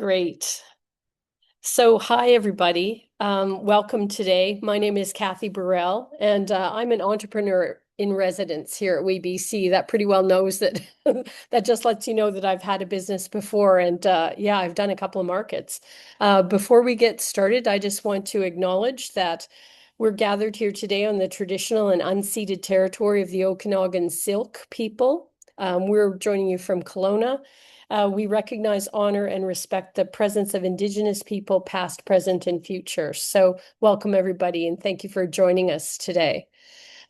Great. So, hi, everybody. Welcome today. My name is Kathy Burrell, and I'm an entrepreneur in residence here at WeBC. That pretty well knows that that just lets you know that I've had a business before. And yeah, I've done a couple of markets. Before we get started, I just want to acknowledge that we're gathered here today on the traditional and unceded territory of the Okanagan Silk people. We're joining you from Kelowna. We recognize, honor, and respect the presence of Indigenous people, past, present, and future. So welcome, everybody, and thank you for joining us today.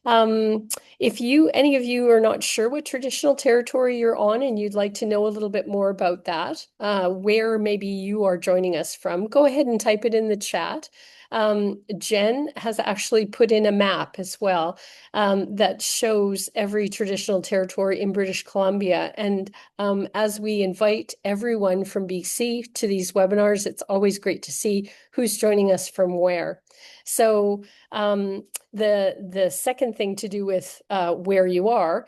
Um, if any of you are not sure what traditional territory you're on and you'd like to know a little bit more about that, where maybe you are joining us from, go ahead and type it in the chat. Jen has actually put in a map as well that shows every traditional territory in British Columbia. And as we invite everyone from BC to these webinars, it's always great to see who's joining us from where. So the second thing to do with where you are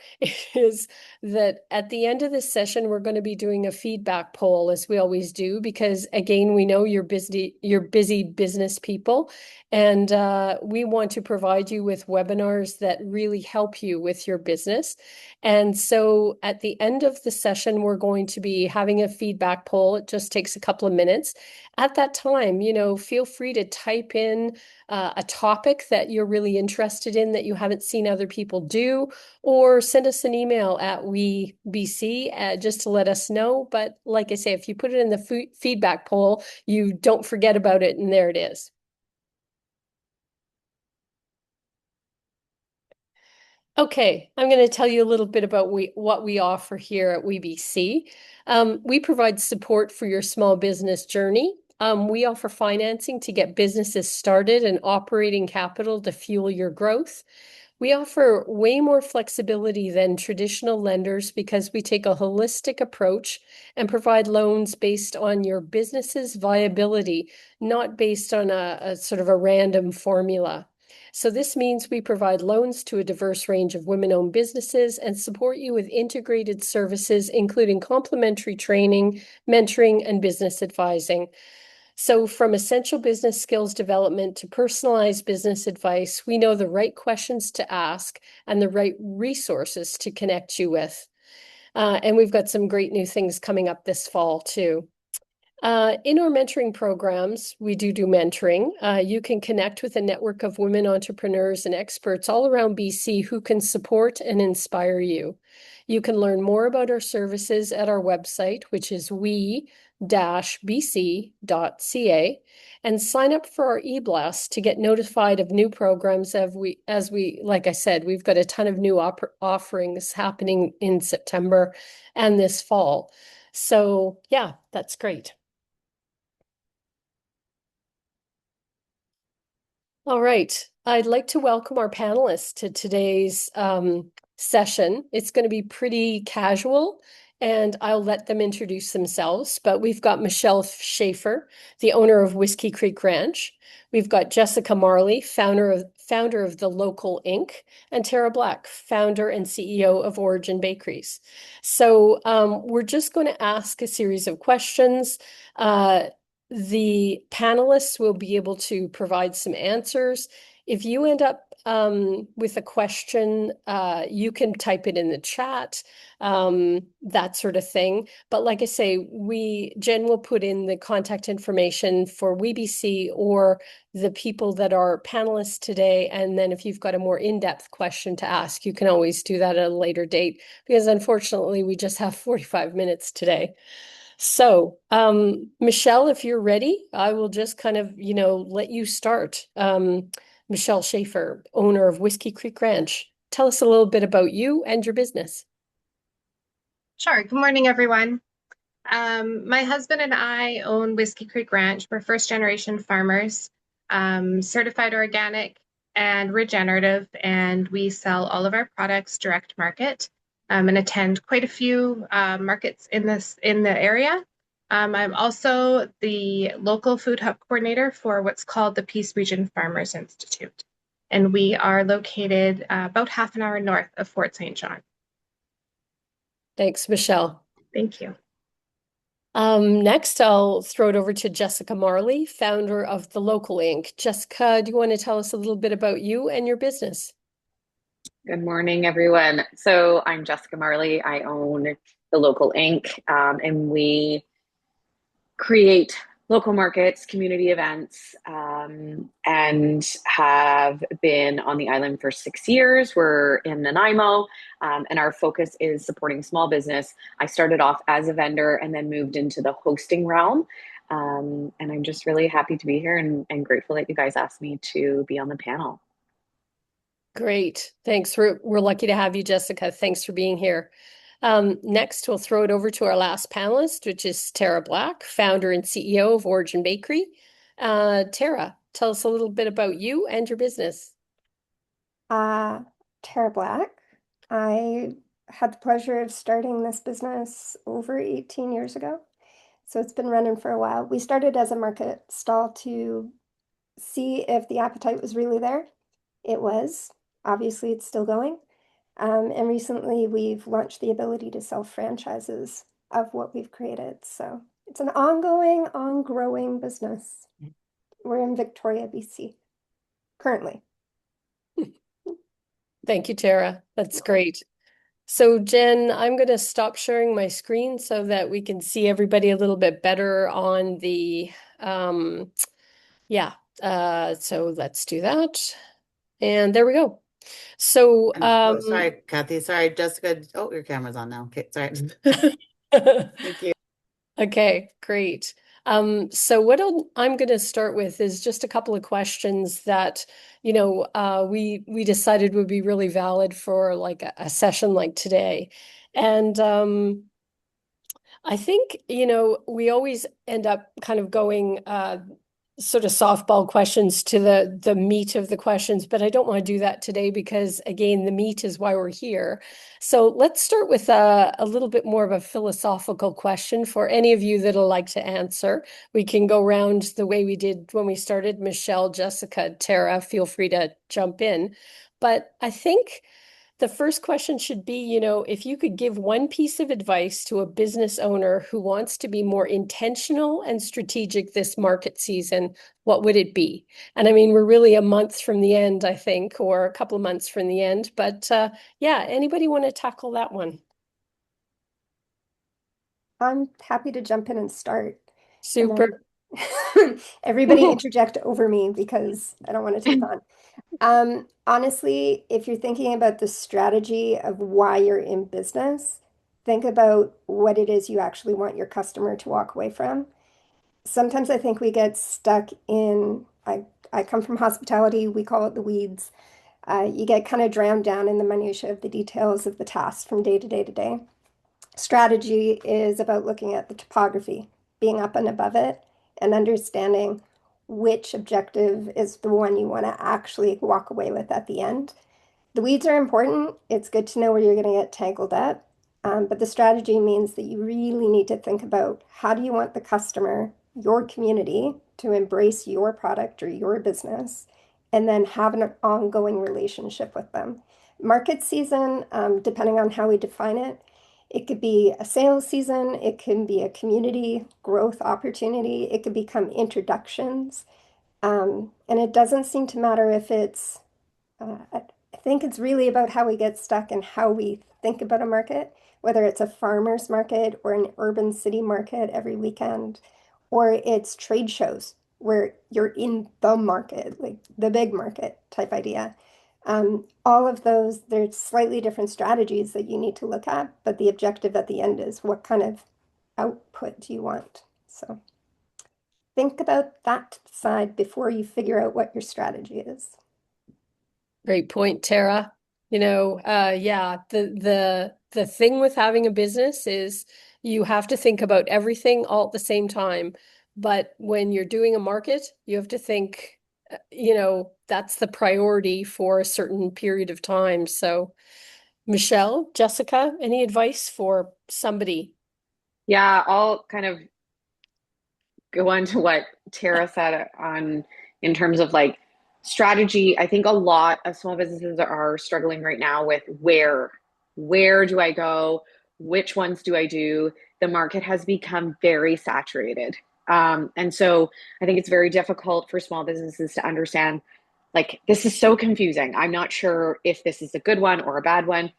is that at the end of this session, we're going to be doing a feedback poll, as we always do, because again, we know you're busy business people, and we want to provide you with webinars that really help you with your business. And so at the end of the session, we're going to be having a feedback poll. It just takes a couple of minutes. At that time, feel free to type in a topic that you're really interested in that you haven't seen other people do, or send us an email at WeBC just to let us know. But like I say, if you put it in the feedback poll, you don't forget about it, and there it is. Okay, I'm going to tell you a little bit about what we offer here at WeBC. We provide support for your small business journey. We offer financing to get businesses started and operating capital to fuel your growth. We offer way more flexibility than traditional lenders because we take a holistic approach and provide loans based on your business's viability, not based on a sort of a random formula. So this means we provide loans to a diverse range of women-owned businesses and support you with integrated services, including complimentary training, mentoring, and business advising. So from essential business skills development to personalized business advice, we know the right questions to ask and the right resources to connect you with. And we've got some great new things coming up this fall too. In our mentoring programs, we do mentoring. You can connect with a network of women entrepreneurs and experts all around BC who can support and inspire you. You can learn more about our services at our website, which is we-bc.ca, and sign up for our e-blast to get notified of new programs like I said, we've got a ton of new offerings happening in September and this fall. So yeah, that's great. All right. I'd like to welcome our panelists to today's session. It's going to be pretty casual, and I'll let them introduce themselves. But we've got Michelle Schaefer, the owner of Whiskey Creek Ranch. We've got Jessica Marley, founder of The Local Inc., and Tara Black, founder and CEO of Origin Bakeries. So we're just going to ask a series of questions. The panelists will be able to provide some answers. If you end up with a question, you can type it in the chat, that sort of thing. But like I say, Jen will put in the contact information for WeBC or the people that are panelists today. And then if you've got a more in-depth question to ask, you can always do that at a later date, because unfortunately we just have 45 minutes today. So, Michelle, if you're ready, I will just kind of, let you start. Michelle Schaefer, owner of Whiskey Creek Ranch. Tell us a little bit about you and your business. Sure. Good morning, everyone. My husband and I own Whiskey Creek Ranch. We're first generation farmers, certified organic and regenerative, and we sell all of our products direct market and attend quite a few markets in the area. I'm also the local food hub coordinator for what's called the Peace Region Farmers Institute, and we are located about half an hour north of Fort St. John. Thanks, Michelle. Thank you. Next, I'll throw it over to Jessica Marley, founder of The Local Inc. Jessica, do you want to tell us a little bit about you and your business? Good morning, everyone. So I'm Jessica Marley. I own the local Inc. And we create local markets, community events, and have been on the island for 6 years. We're in Nanaimo, and our focus is supporting small business. I started off as a vendor and then moved into the hosting realm. And I'm just really happy to be here and grateful that you guys asked me to be on the panel. Great. Thanks. We're lucky to have you, Jessica. Thanks for being here. Next, we'll throw it over to our last panelist, which is Tara Black, founder and CEO of Origin Bakery. Tara, tell us a little bit about you and your business. Uh, Tara Black. I had the pleasure of starting this business over 18 years ago. So it's been running for a while. We started as a market stall to see if the appetite was really there. It was. Obviously, it's still going. And recently, we've launched the ability to sell franchises of what we've created. So it's an ongoing, on-growing business. We're in Victoria, BC, currently. Thank you, Tara. That's great. So, Jen, I'm going to stop sharing my screen so that we can see everybody a little bit better on the, um, yeah. So let's do that. And there we go. So, And oh, sorry, Kathy. Sorry, Jessica. Oh, your camera's on now. Okay, sorry. Thank you. okay, great. So what I'm going to start with is just a couple of questions that, we decided would be really valid for like a session like today. And I think, we always end up kind of going sort of softball questions to the meat of the questions, but I don't want to do that today because again, the meat is why we're here. So let's start with a little bit more of a philosophical question for any of you that'll like to answer. We can go around the way we did when we started. Michelle, Jessica, Tara, feel free to jump in. But I think the first question should be, if you could give one piece of advice to a business owner who wants to be more intentional and strategic this market season, what would it be? And I mean, we're really a month from the end, I think, or a couple of months from the end. But yeah, anybody want to tackle that one? I'm happy to jump in and start. And Super. then everybody interject over me because I don't want to take on. Honestly, if you're thinking about the strategy of why you're in business, think about what it is you actually want your customer to walk away from. Sometimes I think we get stuck in, I come from hospitality, we call it the weeds. You get kind of drowned down in the minutiae of the details of the task from day to day to day. Strategy is about looking at the topography, being up and above it, and understanding which objective is the one you want to actually walk away with at the end. The weeds are important. It's good to know where you're going to get tangled up. But the strategy means that you really need to think about how do you want the customer, your community, to embrace your product or your business, and then have an ongoing relationship with them. Market season, depending on how we define it, it could be a sales season, it can be a community growth opportunity, it could become introductions. And it doesn't seem to matter if it's I think it's really about how we get stuck and how we think about a market, whether it's a farmer's market or an urban city market every weekend, or it's trade shows where you're in the market, like the big market type idea. All of those, there's slightly different strategies that you need to look at, but the objective at the end is what kind of output do you want? So think about that side before you figure out what your strategy is. Great point, Tara. Yeah, the thing with having a business is you have to think about everything all at the same time. But when you're doing a market, you have to think, that's the priority for a certain period of time. So, Michelle, Jessica, any advice for somebody? Yeah, I'll kind of go on to what Tara said on in terms of like strategy. I think a lot of small businesses are struggling right now with where do I go? which ones do I do? The market has become very saturated. And so I think it's very difficult for small businesses to understand, like, this is so confusing. I'm not sure if this is a good one or a bad one.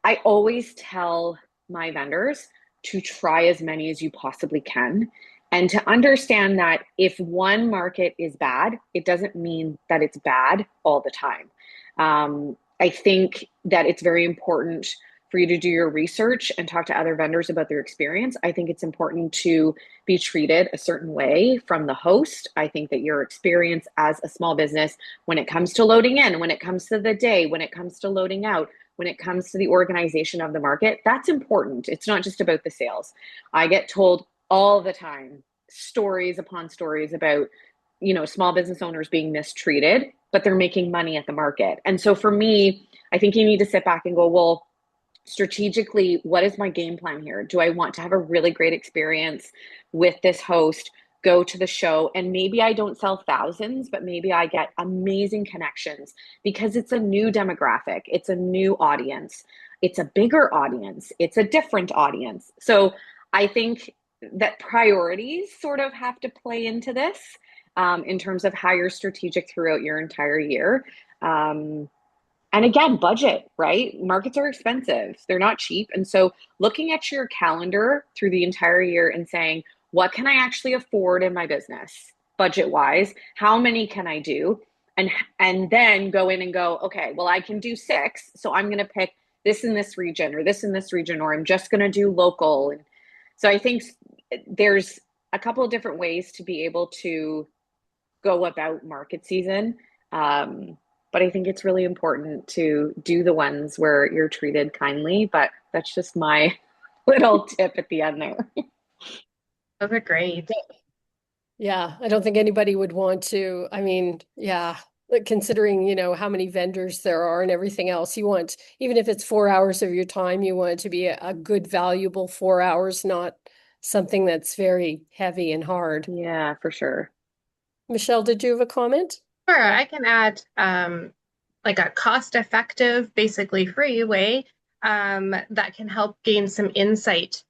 I always tell my vendors to try as many as you possibly can, and to understand that if one market is bad, it doesn't mean that it's bad all the time. I think that it's very important for you to do your research and talk to other vendors about their experience. I think it's important to be treated a certain way from the host. I think that your experience as a small business, when it comes to loading in, when it comes to the day, when it comes to loading out, when it comes to the organization of the market, that's important. It's not just about the sales. I get told all the time stories upon stories about, small business owners being mistreated, but they're making money at the market. And so for me, I think you need to sit back and go, well, strategically, what is my game plan here? Do I want to have a really great experience with this host, go to the show, and maybe I don't sell thousands, but maybe I get amazing connections because it's a new demographic, it's a new audience, it's a bigger audience, it's a different audience. So I think that priorities sort of have to play into this, in terms of how you're strategic throughout your entire year. And again, budget, right? Markets are expensive. They're not cheap. And so looking at your calendar through the entire year and saying, what can I actually afford in my business budget wise? How many can I do? And then go in and go, okay, well, I can do 6. So I'm going to pick this in this region or this in this region, or I'm just going to do local. And so I think there's a couple of different ways to be able to go about market season. But I think it's really important to do the ones where you're treated kindly. But that's just my little tip at the end there. Those are great. Yeah, I don't think anybody would want to. I mean, yeah, like considering, how many vendors there are and everything else, you want, even if it's 4 hours of your time, you want it to be a good, valuable 4 hours, not something that's very heavy and hard. Yeah, for sure. Michelle, did you have a comment? Sure, I can add like a cost-effective, basically free way that can help gain some insight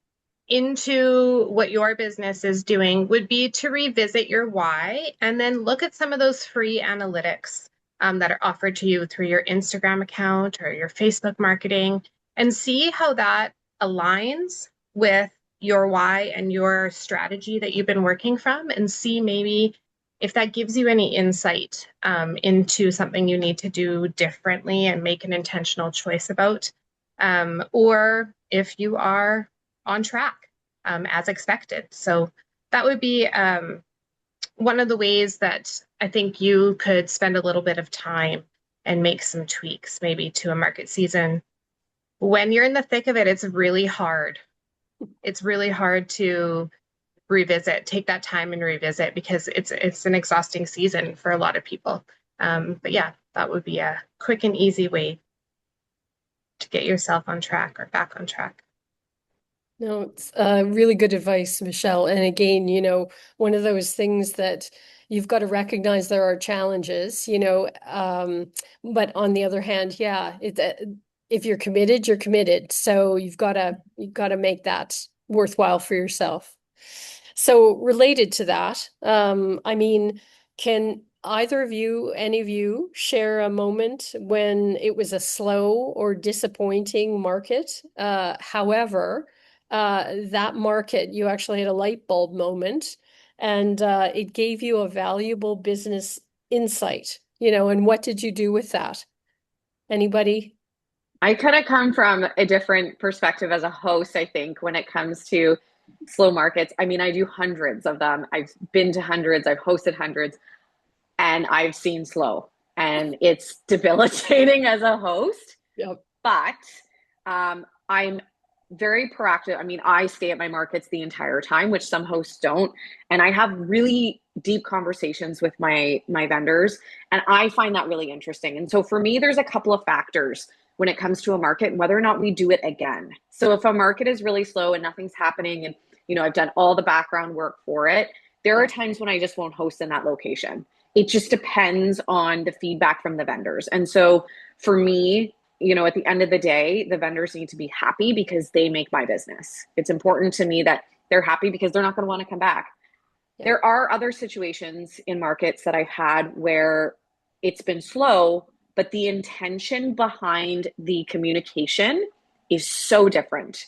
into what your business is doing would be to revisit your why and then look at some of those free analytics that are offered to you through your Instagram account or your Facebook marketing, and see how that aligns with your why and your strategy that you've been working from, and see maybe if that gives you any insight into something you need to do differently and make an intentional choice about, or if you are on track as expected. So that would be one of the ways that I think you could spend a little bit of time and make some tweaks maybe to a market season. When you're in the thick of it, it's really hard. It's really hard to take that time and revisit, because it's an exhausting season for a lot of people. But yeah, that would be a quick and easy way to get yourself on track or back on track. No, it's really good advice, Michelle. And again, one of those things that you've got to recognize there are challenges, but on the other hand, yeah, if you're committed, you're committed. So you've got to make that worthwhile for yourself. So related to that, I mean, can any of you, share a moment when it was a slow or disappointing market? However, that market, you actually had a light bulb moment, and it gave you a valuable business insight, and what did you do with that? Anybody? I could have come from a different perspective as a host, I think, when it comes to slow markets. I mean, I do hundreds of them. I've been to hundreds, I've hosted hundreds, and I've seen slow. And it's debilitating as a host. Yep. But I'm very proactive. I mean, I stay at my markets the entire time, which some hosts don't. And I have really deep conversations with my vendors. And I find that really interesting. And so for me, there's a couple of factors when it comes to a market and whether or not we do it again. So if a market is really slow and nothing's happening, and I've done all the background work for it, there are times when I just won't host in that location. It just depends on the feedback from the vendors. And so for me, at the end of the day, the vendors need to be happy because they make my business. It's important to me that they're happy because they're not going to want to come back. Yeah. There are other situations in markets that I've had where it's been slow, but the intention behind the communication is so different.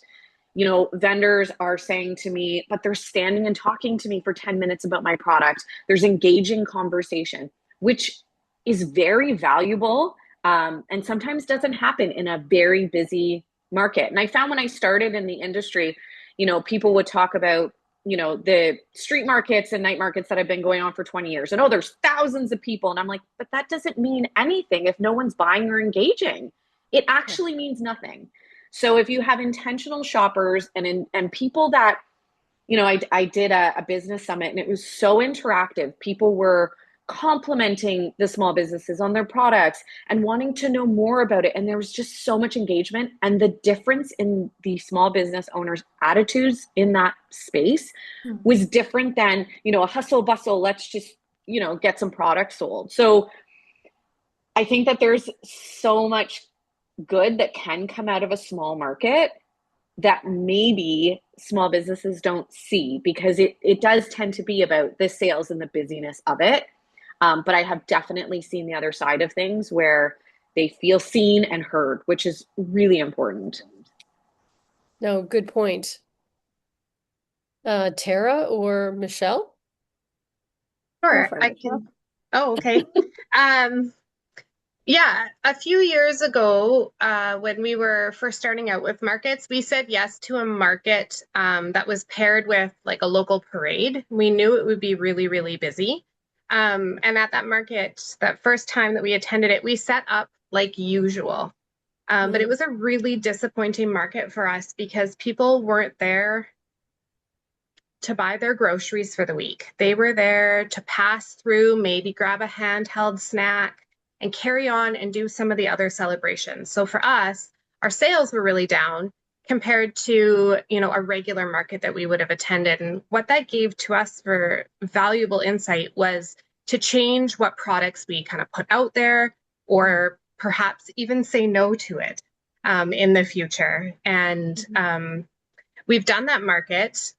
Vendors are saying to me, but they're standing and talking to me for 10 minutes about my product. There's engaging conversation, which is very valuable, and sometimes doesn't happen in a very busy market. And I found when I started in the industry, people would talk about, the street markets and night markets that have been going on for 20 years. And there's thousands of people. And I'm like, but that doesn't mean anything if no one's buying or engaging. It actually means nothing. So if you have intentional shoppers and people that, I did a business summit and it was so interactive. People were complimenting the small businesses on their products and wanting to know more about it. And there was just so much engagement, and the difference in the small business owners' attitudes in that space was different than, a hustle bustle, let's just, get some products sold. So I think that there's so much good that can come out of a small market that maybe small businesses don't see, because it does tend to be about the sales and the busyness of it. But I have definitely seen the other side of things where they feel seen and heard, which is really important. No, good point. Tara or Michelle? Go Sure, for I it, Michelle. can. Oh, okay. Um, yeah, a few years ago, when we were first starting out with markets, we said yes to a market that was paired with like a local parade. We knew it would be really, really busy. And at that market, that first time that we attended it, we set up like usual. But it was a really disappointing market for us because people weren't there to buy their groceries for the week. They were there to pass through, maybe grab a handheld snack and carry on and do some of the other celebrations. So for us, our sales were really down compared to, a regular market that we would have attended. And what that gave to us for valuable insight was to change what products we kind of put out there, or perhaps even say no to it in the future. And we've done that market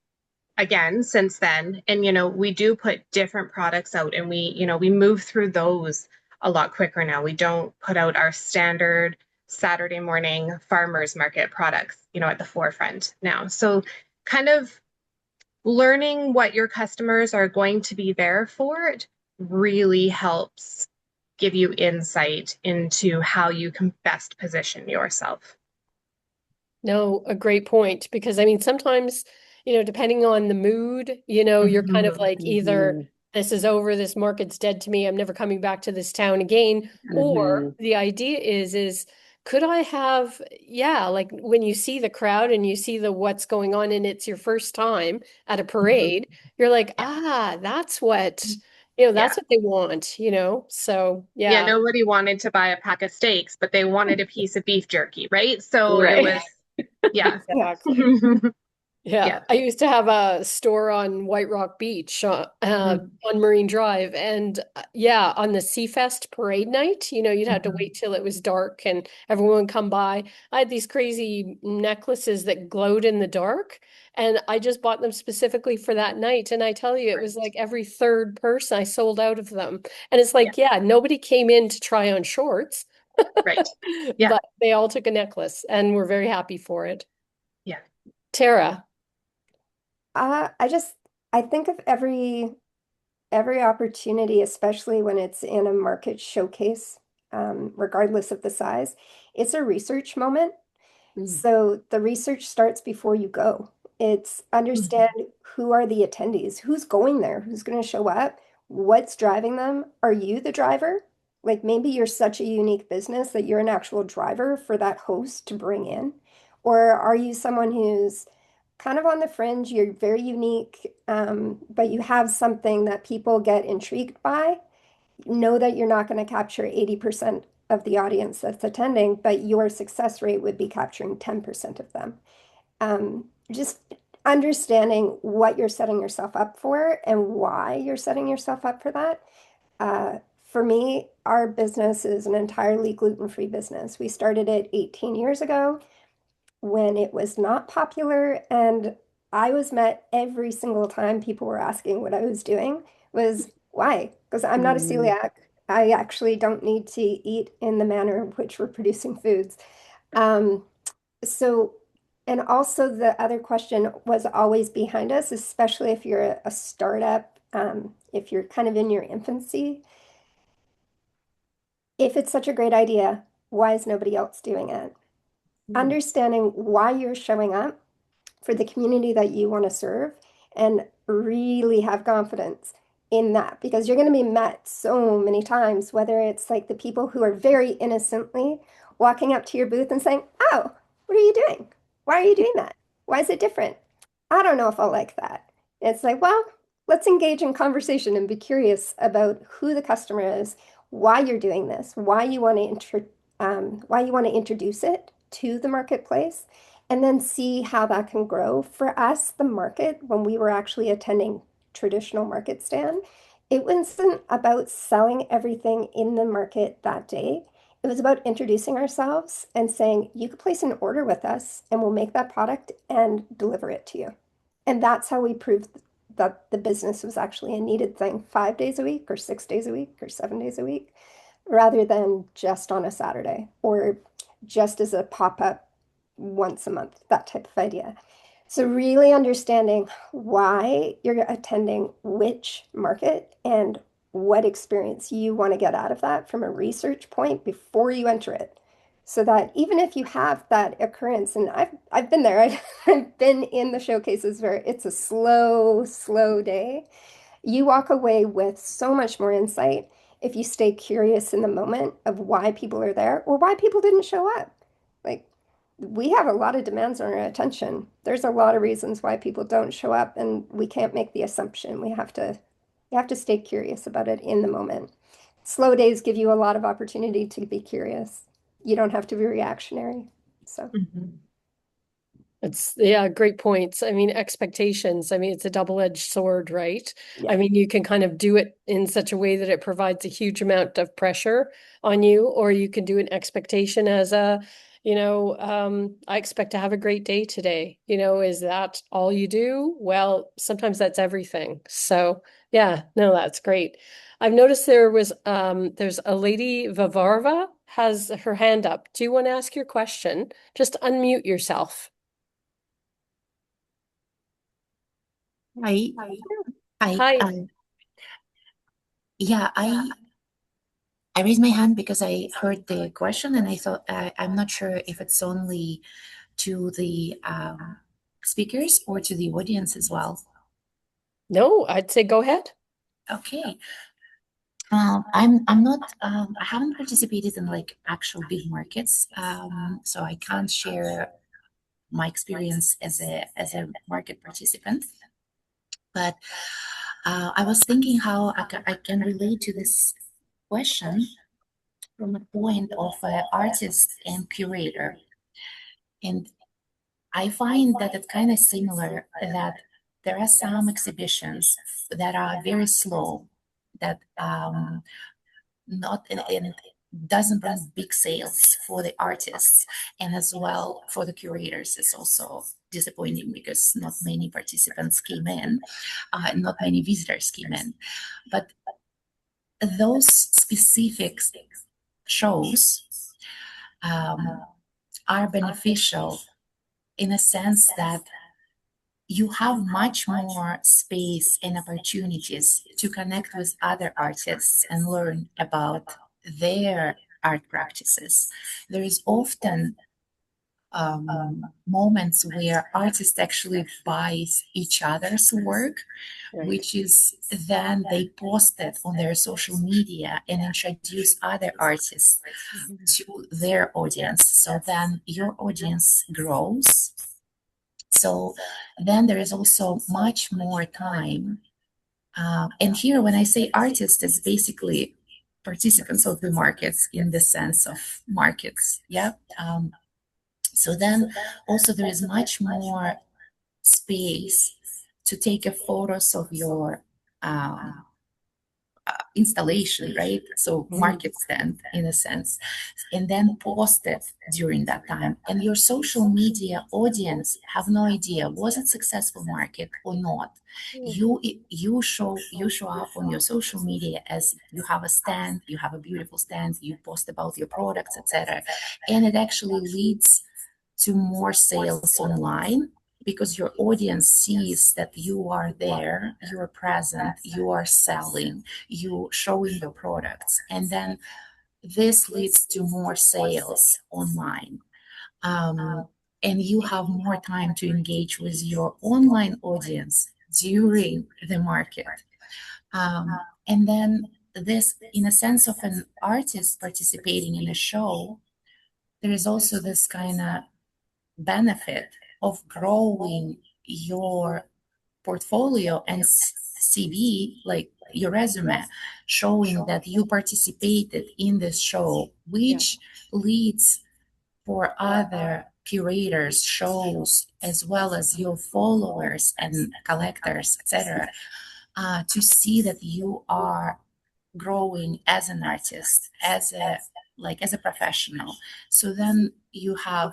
again since then, and we do put different products out, and we move through those a lot quicker now. We don't put out our standard Saturday morning farmers market products at the forefront now. So kind of learning what your customers are going to be there for really helps give you insight into how you can best position yourself. No, a great point. Because I mean, sometimes, depending on the mood, you're kind of like either this is over, this market's dead to me, I'm never coming back to this town again. Or the idea is could I have, yeah, like when you see the crowd and you see the what's going on and it's your first time at a parade, you're like, Yeah. that's what, Yeah. that's what they want. So Yeah, yeah, nobody wanted to buy a pack of steaks, but they wanted a piece of beef jerky, right? So it Right. was, yeah. Yeah. exactly. Yeah. Yeah, I used to have a store on White Rock Beach on Marine Drive. And yeah, on the Seafest parade night, you'd have to wait till it was dark and everyone would come by. I had these crazy necklaces that glowed in the dark, and I just bought them specifically for that night. And I tell you, it was Right. like every third person I sold out of them. And it's Yeah. like, yeah, nobody came in to try on shorts, Right. Yeah. but they all took a necklace and were very happy for it. Yeah. Tara. I just I think of every opportunity, especially when it's in a market showcase, regardless of the size, it's a research moment. Mm. So the research starts before you go. It's understand who are the attendees, who's going there, who's going to show up, what's driving them. Are you the driver? Like maybe you're such a unique business that you're an actual driver for that host to bring in. Or are you someone who's kind of on the fringe, you're very unique, but you have something that people get intrigued by? Know that you're not going to capture 80% of the audience that's attending, but your success rate would be capturing 10% of them. Just understanding what you're setting yourself up for and why you're setting yourself up for that For me, our business is an entirely gluten-free business. We started it 18 years ago when it was not popular, and I was met every single time people were asking what I was doing was why? Because I'm not a Mm. celiac. I actually don't need to eat in the manner in which we're producing foods. Um, so, and also the other question was always behind us, especially if you're a startup, if you're kind of in your infancy. If it's such a great idea, why is nobody else doing it? Mm. Understanding why you're showing up for the community that you want to serve and really have confidence in that because you're going to be met so many times, whether it's like the people who are very innocently walking up to your booth and saying, "Oh, what are you doing? Why are you doing that? Why is it different? I don't know if I'll like that." It's like, well, let's engage in conversation and be curious about who the customer is, why you're doing this, why you want to introduce it to the marketplace, and then see how that can grow. For us, the market, when we were actually attending traditional market stand, it wasn't about selling everything in the market that day. It was about introducing ourselves and saying, you could place an order with us and we'll make that product and deliver it to you. And that's how we proved that the business was actually a needed thing 5 days a week or 6 days a week or 7 days a week, rather than just on a Saturday or just as a pop-up once a month, that type of idea. So really understanding why you're attending which market and what experience you want to get out of that from a research point before you enter it. So that even if you have that occurrence, and I've been there, I've been in the showcases where it's a slow day. You walk away with so much more insight if you stay curious in the moment of why people are there or why people didn't show up. Like, we have a lot of demands on our attention. There's a lot of reasons why people don't show up, and we can't make the assumption. We have to stay curious about it in the moment. Slow days give you a lot of opportunity to be curious. You don't have to be reactionary. So, Mhm. It's, yeah, great points. I mean, expectations. I mean, it's a double-edged sword, right? I yeah. mean, you can kind of do it in such a way that it provides a huge amount of pressure on you, or you can do an expectation as a, I expect to have a great day today. Is that all you do? Well, sometimes that's everything. So, yeah, no, that's great. I've noticed there's a lady, Vavarva, has her hand up. Do you want to ask your question? Just unmute yourself. Hi. Hi. Hi. Yeah, I raised my hand because I heard the question and I thought I'm not sure if it's only to the speakers or to the audience as well. No, I'd say go ahead. Okay. I'm not I haven't participated in like actual big markets, so I can't share my experience as a market participant. But I was thinking how I can relate to this question from a point of artist and curator. And I find that it's kind of similar that there are some exhibitions that are very slow, that not and doesn't bring big sales for the artists, and as well for the curators. It's also disappointing because not many participants came in, not many visitors came in. But those specific shows um, are beneficial in a sense that you have much more space and opportunities to connect with other artists and learn about their art practices. There is often moments where artists actually buys each other's work, Right. which is then they post it on their social media and introduce other artists to their audience. So then your audience grows. So then there is also much more time. And here, when I say artist, it's basically participants of the markets in the sense of markets. Yeah. So then also there is much more space to take a photos of your installation, right? So market stand in a sense, and then post it during that time. And your social media audience have no idea was it successful market or not. You show up on your social media as you have a stand, you have a beautiful stand, you post about your products, etc. And it actually leads to more sales online because your audience sees that you are there, you are present, you are selling, you showing your products, and then this leads to more sales online. And you have more time to engage with your online audience during the market. And then this, in a sense of an artist participating in a show, there is also this kind of benefit of growing your portfolio and CV, like your resume, showing that you participated in this show, which leads for other curators, shows, as well as your followers and collectors, etc., to see that you are growing as an artist, as a professional. So then you have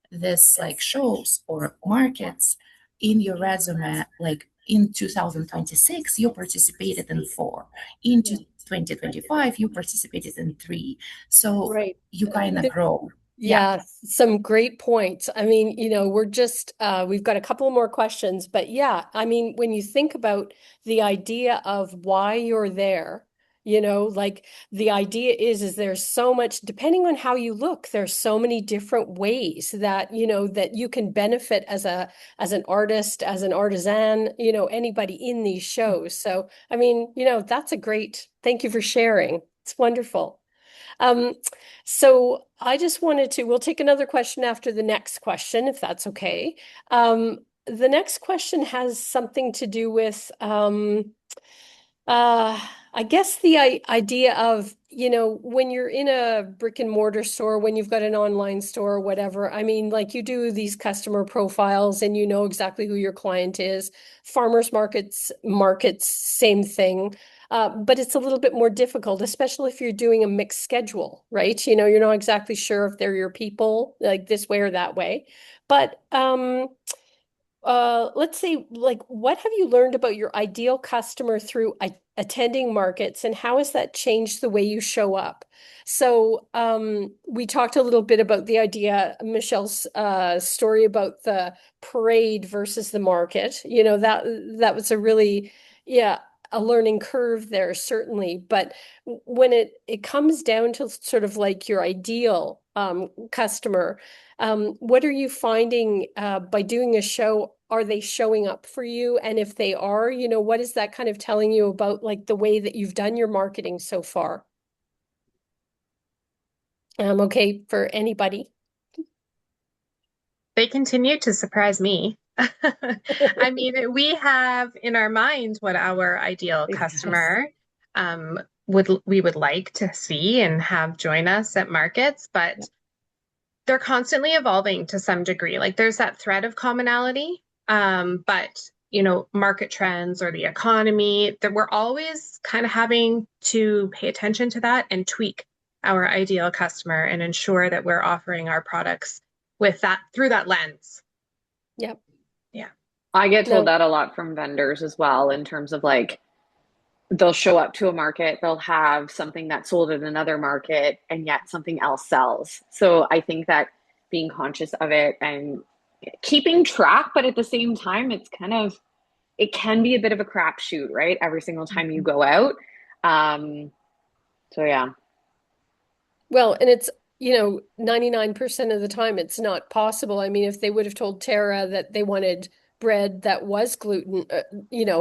this like shows or markets in your resume, like in 2026 you participated in 4, into 2025 you participated in 3, so Right. you kind of grow. Yeah, some great points. I mean, we've got a couple more questions, but yeah, I mean, when you think about the idea of why you're there, like the idea is there's so much, depending on how you look, there's so many different ways that, that you can benefit as an artist, as an artisan, anybody in these shows. So, I mean, that's a great, thank you for sharing. It's wonderful. Um, so I just we'll take another question after the next question, if that's okay. The next question has something to do with, uh, I guess the idea of, when you're in a brick and mortar store, when you've got an online store or whatever, I mean, like you do these customer profiles and you know exactly who your client is. Farmers markets, same thing. But it's a little bit more difficult, especially if you're doing a mixed schedule, right? You're not exactly sure if they're your people, like this way or that way. But let's say, like, what have you learned about your ideal customer through attending markets, and how has that changed the way you show up? So, we talked a little bit about the idea, Michelle's story about the parade versus the market. That was a really, yeah, a learning curve there, certainly. But when it comes down to sort of like your ideal customer, what are you finding by doing a show? Are they showing up for you? And if they are, what is that kind of telling you about like the way that you've done your marketing so far? Okay, for anybody. They continue to surprise me. I mean, we have in our minds what our ideal customer would like to see and have join us at markets, but they're constantly evolving to some degree. Like there's that thread of commonality, but market trends or the economy, that we're always kind of having to pay attention to that and tweak our ideal customer and ensure that we're offering our products with that through that lens. Yep. Yeah. I get told No. that a lot from vendors as well, in terms of like they'll show up to a market, they'll have something that sold at another market, and yet something else sells. So I think that being conscious of it and keeping track, but at the same time, it can be a bit of a crapshoot, right? Every single time you go out. So yeah. Well, and it's, 99% of the time it's not possible. I mean, if they would have told Tara that they wanted bread that was gluten,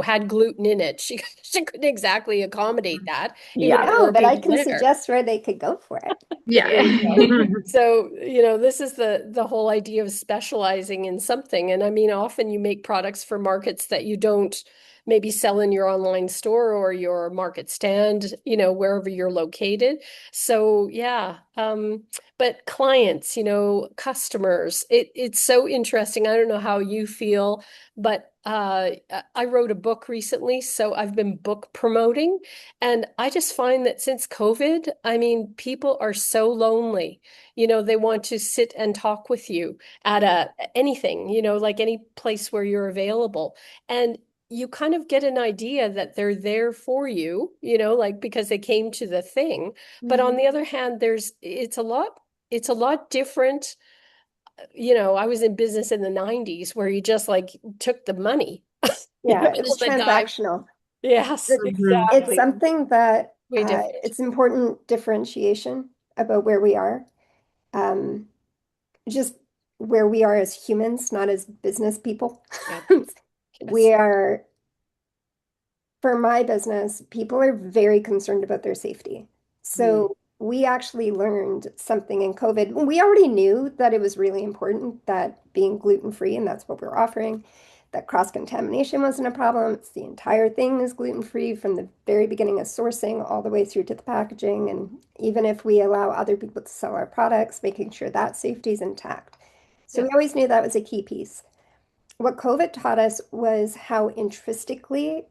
had gluten in it, she couldn't exactly accommodate that, even Yeah. if No, more but I people can there. suggest where they could go for it. Yeah. There you go. So, this is the whole idea of specializing in something. And I mean, often you make products for markets that you don't maybe sell in your online store or your market stand, wherever you're located. So, yeah. But clients, customers, it's so interesting. I don't know how you feel, but I wrote a book recently, so I've been book promoting. And I just find that since COVID, I mean, people are so lonely. They want to sit and talk with you at anything, like any place where you're available. And you kind of get an idea that they're there for you, like because they came to the thing. But on the other hand, it's a lot different. I was in business in the 90s where you just like took the money, Yeah, it all was the time. transactional. Yes, It's exactly. something that Way different. it's important differentiation about where we are. Um, just where we are as humans, not as business people. Yep. We Yes. are, for my business, people are very concerned about their safety. Mm. So we actually learned something in COVID. We already knew that it was really important that being gluten-free, and that's what we're offering, that cross-contamination wasn't a problem. It's the entire thing is gluten-free from the very beginning of sourcing all the way through to the packaging. And even if we allow other people to sell our products, making sure that safety is intact. So we Yep. always knew that was a key piece. What COVID taught us was how intrinsically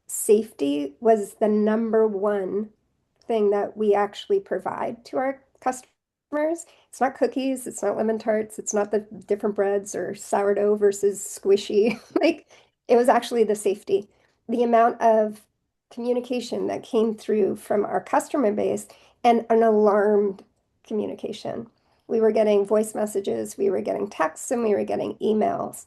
safety was the number one thing that we actually provide to our customers. It's not cookies, it's not lemon tarts, it's not the different breads or sourdough versus squishy. Like it was actually the safety. The amount of communication that came through from our customer base and an alarmed communication. We were getting voice messages, we were getting texts, and we were getting emails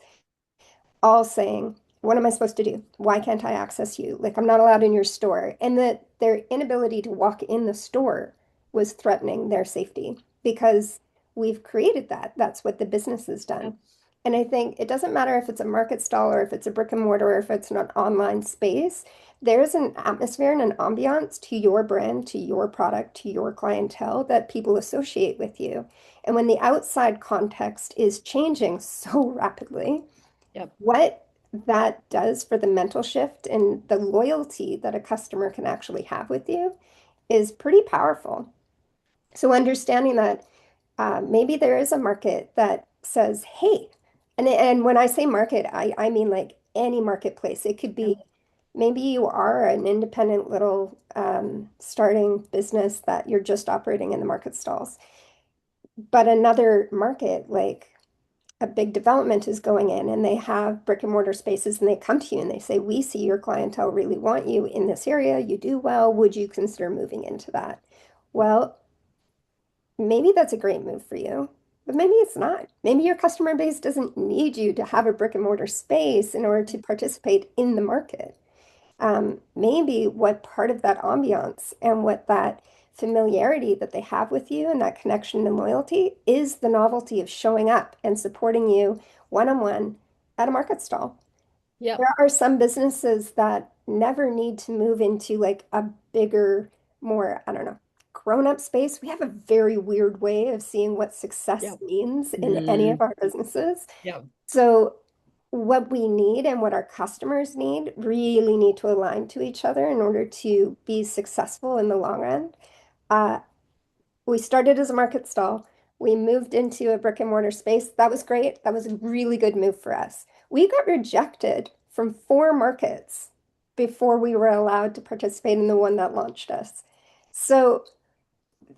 all saying, what am I supposed to do? Why can't I access you? Like, I'm not allowed in your store. And that their inability to walk in the store was threatening their safety because we've created that. That's what the business has Yep. done. And I think it doesn't matter if it's a market stall or if it's a brick and mortar or if it's an online space, there's an atmosphere and an ambiance to your brand, to your product, to your clientele that people associate with you. And when the outside context is changing so rapidly, Yep. what that does for the mental shift and the loyalty that a customer can actually have with you is pretty powerful. So understanding that maybe there is a market that says, hey, and when I say market, I mean like any marketplace. It could Yep. be maybe you are an independent little starting business that you're just operating in the market stalls. But another market like a big development is going in and they have brick and mortar spaces and they come to you and they say, we see your clientele really want you in this area. You do well. Would you consider moving into that? Well, maybe that's a great move for you, but maybe it's not. Maybe your customer base doesn't need you to have a brick and mortar space in order to participate in the market. Maybe what part of that ambiance and what that familiarity that they have with you and that connection and loyalty is the novelty of showing up and supporting you one-on-one at a market stall. There Yep. are some businesses that never need to move into like a bigger, more, I don't know, grown-up space. We have a very weird way of seeing what success Yep. means in any of Mm. our businesses. Yep. So what we need and what our customers need really need to align to each other in order to be successful in the long run. Uh, we started as a market stall. We moved into a brick and mortar space. That was great. That was a really good move for us. We got rejected from 4 markets before we were allowed to participate in the one that launched us. So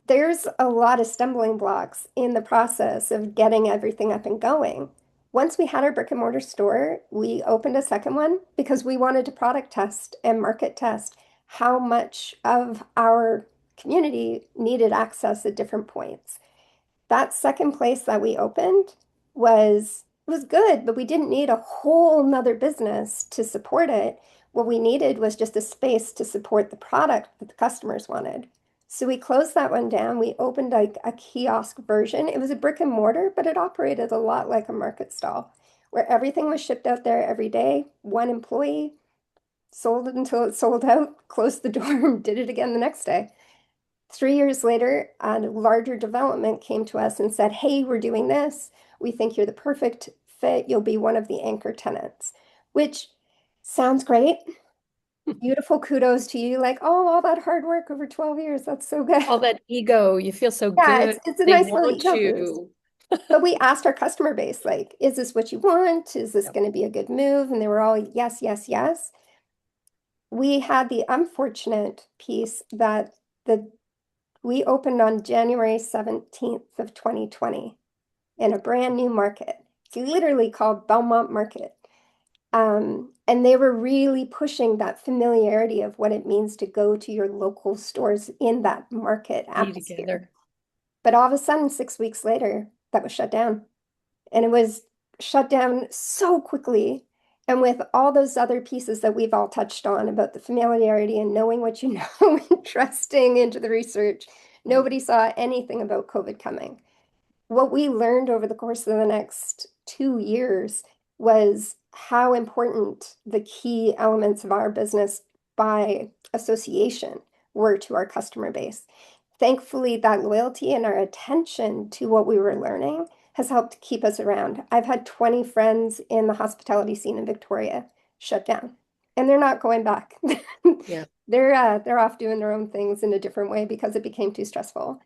there's a lot of stumbling blocks in the process of getting everything up and going. Once we had our brick and mortar store, we opened a second one because we wanted to product test and market test how much of our community needed access at different points. That second place that we opened was good, but we didn't need a whole nother business to support it. What we needed was just a space to support the product that the customers wanted. So we closed that one down. We opened like a kiosk version. It was a brick and mortar, but it operated a lot like a market stall where everything was shipped out there every day. One employee sold it until it sold out, closed the door, and did it again the next day. 3 years later, a larger development came to us and said, hey, we're doing this. We think you're the perfect fit. You'll be one of the anchor tenants, which sounds great. Beautiful kudos to you. Like, oh, all that hard work over 12 years. That's so good. All that ego, you feel so Yeah, good. it's a They nice little want ego boost. you. But we asked our customer base, like, is this what you want? Is this Yep. going to be a good move? And they were all yes, yes, yes. We had the unfortunate piece that the we opened on January 17th of 2020 in a brand new market. It's literally called Belmont Market. And they were really pushing that familiarity of what it means to go to your local stores in that market Be atmosphere. together. But all of a sudden, 6 weeks later, that was shut down. And it was shut down so quickly. And with all those other pieces that we've all touched on about the familiarity and knowing what you know and trusting into the research, Yep. nobody saw anything about COVID coming. What we learned over the course of the next 2 years was how important the key elements of our business by association were to our customer base. Thankfully, that loyalty and our attention to what we were learning has helped keep us around. I've had 20 friends in the hospitality scene in Victoria shut down, and they're not going back. Yeah. They're off doing their own things in a different way because it became too stressful.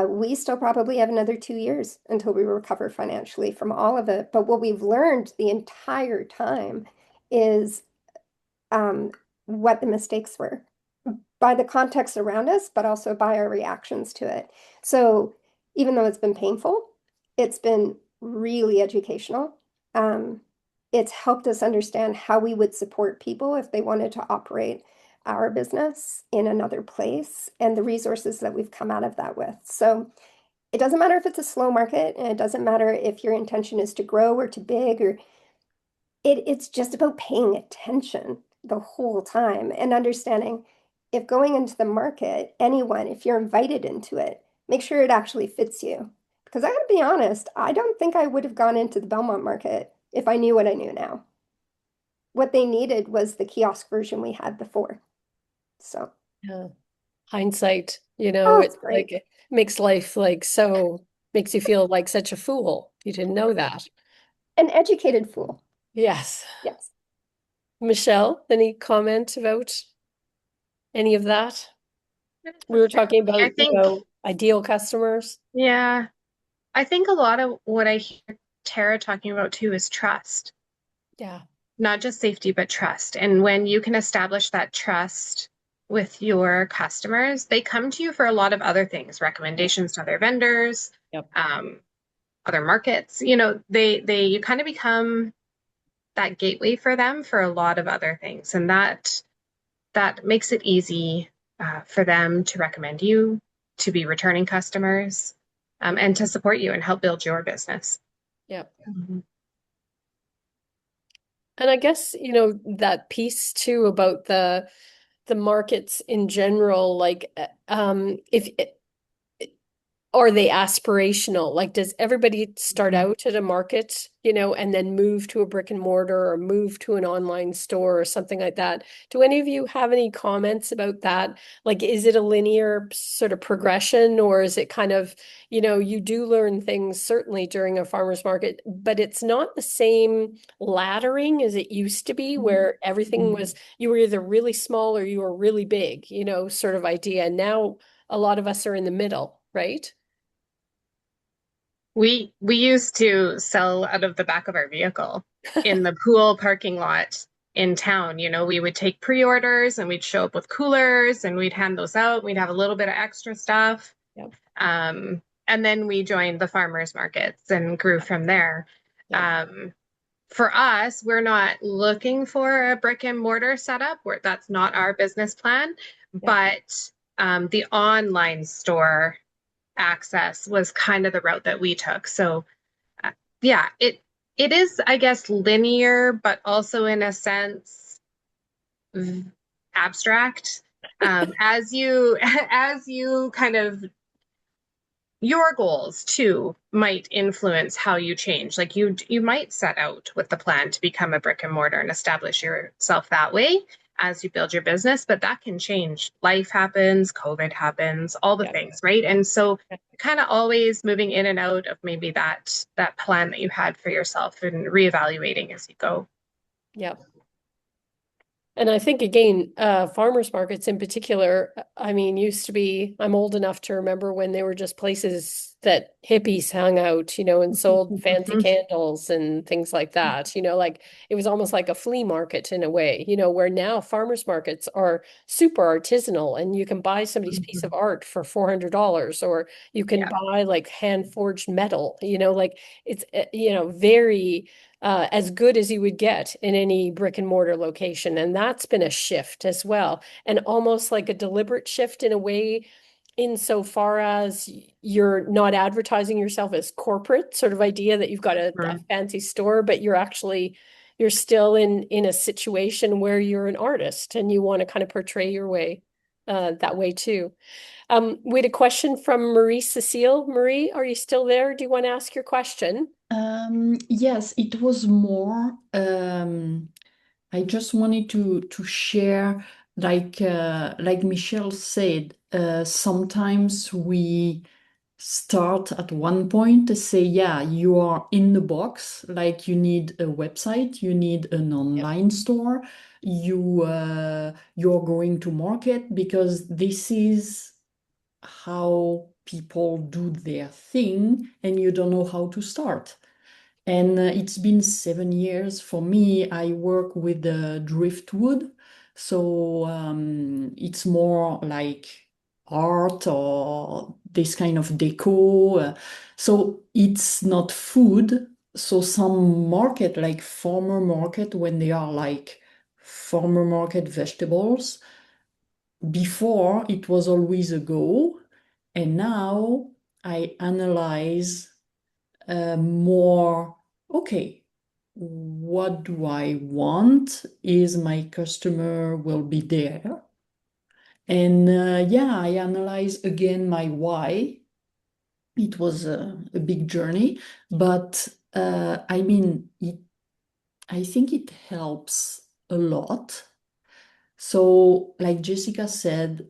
We still probably have another 2 years until we recover financially from all of it. But what we've learned the entire time is um, what the mistakes were by the context around us, but also by our reactions to it. So even though it's been painful, it's been really educational. Um, it's helped us understand how we would support people if they wanted to operate our business in another place and the resources that we've come out of that with. So it doesn't matter if it's a slow market, and it doesn't matter if your intention is to grow or to big, or it's just about paying attention the whole time and understanding if going into the market, anyone, if you're invited into it, make sure it actually fits you. Because I gotta be honest, I don't think I would have gone into the Belmont market if I knew what I knew now. What they needed was the kiosk version we had before. So, Yeah. Hindsight, oh, it's it's like great. it makes life like so makes you feel like such a fool. You didn't know that. An educated fool. Yes. Yes. Michelle, any comment about any of that? We were talking I about, think, ideal customers. yeah, I think a lot of what I hear Tara talking about too is trust, Yeah. not just safety, but trust. And when you can establish that trust with your customers, they come to you for a lot of other things, Yep. recommendations to other vendors, Yep. other markets. You kind of become that gateway for them for a lot of other things. And that makes it easy for them to recommend you, to be returning customers, and to support you and help build your business. Yep. Mhm. And I guess, that piece too about the markets in general, like if are they aspirational? Like, does everybody start Mhm. out at a market, and then move to a brick and mortar or move to an online store or something like that? Do any of you have any comments about that? Like, is it a linear sort of progression, or is it kind of, you do learn things certainly during a farmer's market, but it's not the same laddering as it used to be, where everything was, you were either really small or you were really big, sort of idea. And now a lot of us are in the middle, right? We used to sell out of the back of our vehicle in the pool parking lot in town. We would take pre-orders and we'd show up with coolers and we'd hand those out. We'd have a little bit of extra stuff. Yep. And then we joined the farmers markets and grew from there. Yep. Um, for us, we're not looking for a brick and mortar setup where that's not our business plan, Yep. but the online store access was kind of the route that we took. So uh, yeah, it is, I guess, linear, but also in a sense abstract. As you as you kind of your goals too might influence how you change. Like you might set out with the plan to become a brick and mortar and establish yourself that way as you build your business, but that can change. Life happens, COVID happens, all the Yep. things, right? And so kind of always moving in and out of maybe that plan that you had for yourself and reevaluating as you go. Yep. And I think again, farmers markets in particular, I mean, used to be, I'm old enough to remember when they were just places that hippies hung out, and sold fancy candles and things like that. Like it was almost like a flea market in a way, where now farmers markets are super artisanal and you can buy somebody's piece of art for $400 or you can Yeah. buy like hand forged metal, like it's, very as good as you would get in any brick and mortar location. And that's been a shift as well. And almost like a deliberate shift in a way, insofar as you're not advertising yourself as corporate sort of idea that you've got a fancy store, but you're still in a situation where you're an artist and you want to kind of portray your way that way too. We had a question from Marie Cecile. Marie, are you still there? Do you want to ask your question? Yes, it was more. I just wanted to share, like Michelle said, sometimes we start at one point to say, yeah, you are in the box, like you need a website, you need an online store, you're going to market because this is how people do their thing, and you don't know how to start. And it's been 7 years for me. I work with driftwood. So it's more like art or this kind of deco. So it's not food. So some market, like farmer market, when they are like farmer market vegetables, before it was always a go. And now I analyze more, okay, what do I want? Is my customer will be there? And yeah, I analyze again my why. It was a big journey, but I mean, I think it helps a lot. So, like Jessica said,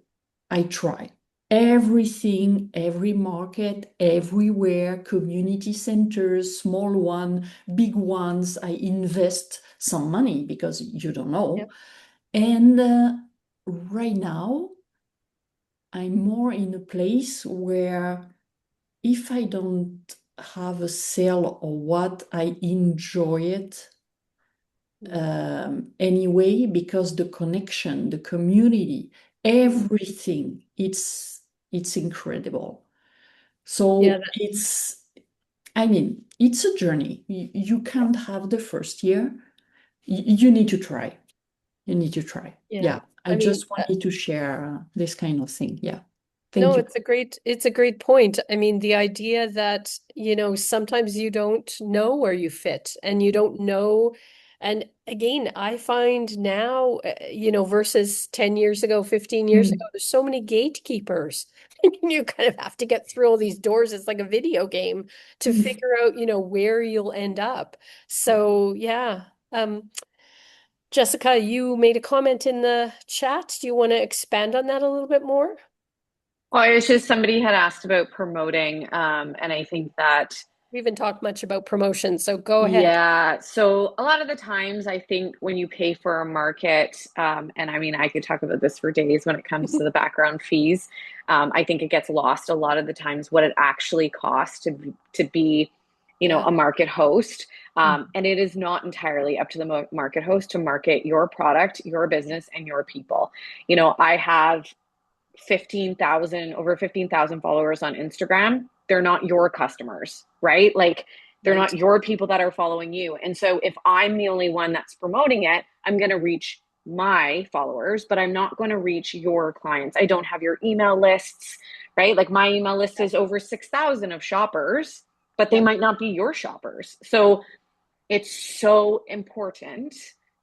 I try everything, every market, everywhere, community centers, small one, big ones. I invest some money because you don't know. Yep. And right now, I'm more in a place where if I don't have a sale or what, I enjoy it anyway, because the connection, the community, everything, it's incredible. Yeah, So I mean, it's a journey. You can't have the first year. You need to try. You need to try. yeah. Yeah, I I mean, just wanted to share this kind of thing. Yeah, thank no, you. it's a great point. I mean, the idea that, sometimes you don't know where you fit and you don't know. And again, I find now, versus 10 years ago, 15 years ago, Mm. there's so many gatekeepers. You kind of have to get through all these doors. It's like a video game to figure out, where you'll end up. So, yeah. Jessica, you made a comment in the chat. Do you want to expand on that a little bit more? Well, it's just somebody had asked about promoting, and I think that We haven't talked much about promotion, so go ahead. yeah, so a lot of the times I think when you pay for a market, and I mean, I could talk about this for days when it comes to the background fees. I think it gets lost a lot of the times what it actually costs to be, Yeah. a market host. And it is not entirely up to the market host to market your product, your business, and your people. I have 15,000, over 15,000 followers on Instagram. They're not your customers, right? Like they're Right. not your people that are following you. And so if I'm the only one that's promoting it, I'm going to reach my followers, but I'm not going to reach your clients. I don't have your email lists, right? Like my email list is over 6,000 of shoppers, but they Yep. might not be your shoppers. So it's so important